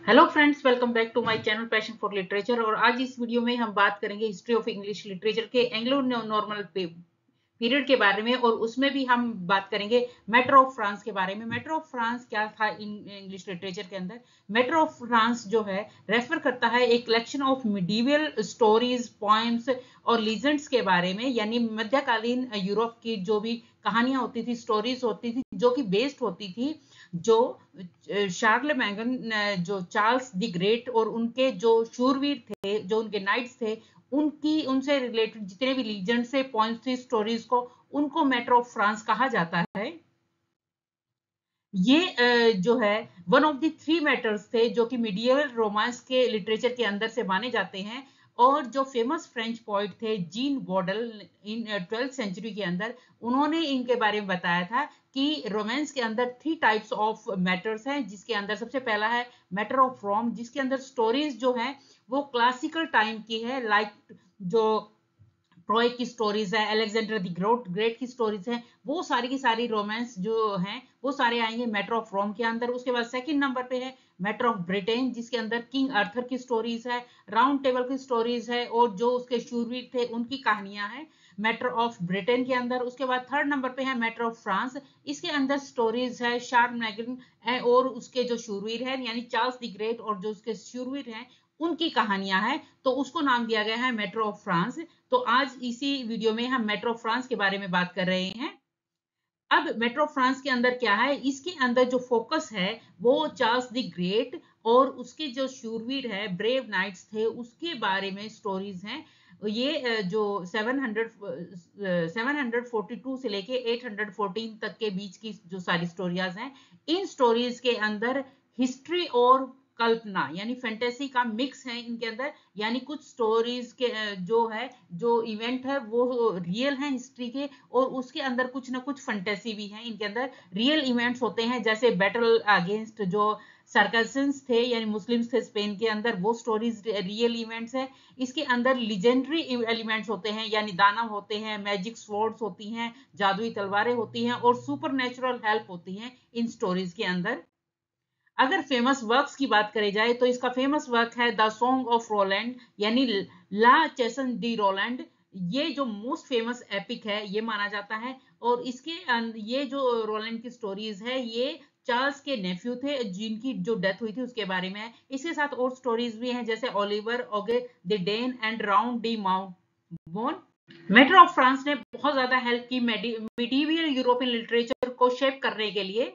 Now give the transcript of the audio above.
Hello friends, welcome back to my channel passion for literature. और आज इस video में हम बात करेंगे हिस्ट्री ऑफ इंग्लिश लिटरेचर के एंग्लो नॉर्मन पीरियड के बारे में। और उसमें भी हम बात करेंगे मैटर ऑफ फ्रांस के बारे में। मैटर ऑफ फ्रांस क्या था इन इंग्लिश लिटरेचर के अंदर? मैटर ऑफ फ्रांस जो है रेफर करता है एक collection of medieval stories, poems और लीजेंड्स के बारे में, यानी मध्यकालीन यूरोप की जो भी कहानियां होती थी, स्टोरीज होती थी, जो कि बेस्ड होती थी जो शार्ल मैगन, जो चार्ल्स द ग्रेट और उनके जो शूरवीर थे, जो उनके नाइट्स थे, उनकी उनसे रिलेटेड जितने भी लीजेंड से पॉइंट्स थी, स्टोरीज को, उनको मैटर ऑफ फ्रांस कहा जाता है। ये जो है one of the three matters थे जो कि मिडियल रोमांस के लिटरेचर के अंदर से माने जाते हैं। और जो फेमस फ्रेंच पोइट थे जीन वॉडल इन 12th सेंचुरी के अंदर, उन्होंने इनके बारे में बताया था कि रोमांस के अंदर थ्री टाइप्स ऑफ मैटर्स हैं, जिसके अंदर सबसे पहला है मैटर ऑफ फ्रॉम, जिसके अंदर स्टोरीज जो है वो क्लासिकल टाइम की है, लाइक जो ट्रॉय की स्टोरीज है, अलेक्जेंडर द ग्रेट की स्टोरीज है, वो सारी की सारी रोमांस जो हैं वो सारे आएंगे मैटर ऑफ रोम के अंदर। उसके बाद सेकंड नंबर पे है मैटर ऑफ ब्रिटेन, जिसके अंदर किंग अर्थर की स्टोरीज है, राउंड टेबल की स्टोरीज है और जो उसके शूरवीर थे उनकी कहानियां हैं मैटर ऑफ ब्रिटेन के अंदर। उसके बाद थर्ड नंबर पे है मैटर ऑफ फ्रांस, इसके अंदर स्टोरीज है शार्ल मैगन और उसके जो शूरवीर हैं, यानी चार्ल्स द ग्रेट और जो उसके शूरवीर हैं उनकी कहानियां हैं, तो उसको नाम दिया गया है मैटर ऑफ फ्रांस। तो आज इसी वीडियो में हम मैटर ऑफ फ्रांस के बारे में बात कर रहे हैं। अब मैटर ऑफ फ्रांस के अंदर क्या है? इसके अंदर जो फोकस है वो चार्ल्स द ग्रेट और उसके जो शूरवीर है, ब्रेव नाइट्स थे, उसके बारे में स्टोरीज हैं। ये जो 742 से लेके 814 तक के बीच की जो सारी स्टोरीज हैं, इन स्टोरीज के अंदर हिस्ट्री और कल्पना यानी फैंटेसी का मिक्स है इनके अंदर। यानी कुछ स्टोरीज के जो है, जो इवेंट है वो रियल है हिस्ट्री के, और उसके अंदर कुछ ना कुछ फैंटेसी भी है। इनके अंदर रियल इवेंट्स होते हैं, जैसे बैटल अगेंस्ट जो सरकसेंस थे यानी मुस्लिम्स थे स्पेन के अंदर, वो स्टोरीज रियल इवेंट्स है। इसके अंदर लीजेंडरी एलिमेंट्स होते हैं, यानी दानव होते हैं, मैजिक स्वॉर्ड्स होती हैं, जादुई तलवारें होती हैं और सुपर नेचुरल हेल्प होती हैं इन स्टोरीज के अंदर। अगर फेमस वर्क्स की बात करी जाए तो इसका फेमस वर्क है द सॉन्ग ऑफ रोलैंड, यानी ला चेसन डी रोलैंड। ये जो मोस्ट फेमस एपिक है ये माना जाता है। और इसके ये जो रोलैंड की स्टोरीज है ये चार्ल्स के नेफ्यू थे जिनकी जो डेथ हुई थी उसके बारे में है। इसके साथ और स्टोरीज भी हैं, जैसे ओलिवर ओगे the Dane and round the mount. Matter of France ने बहुत ज्यादा हेल्प की मिडीवियल यूरोपियन लिटरेचर को शेप करने के लिए।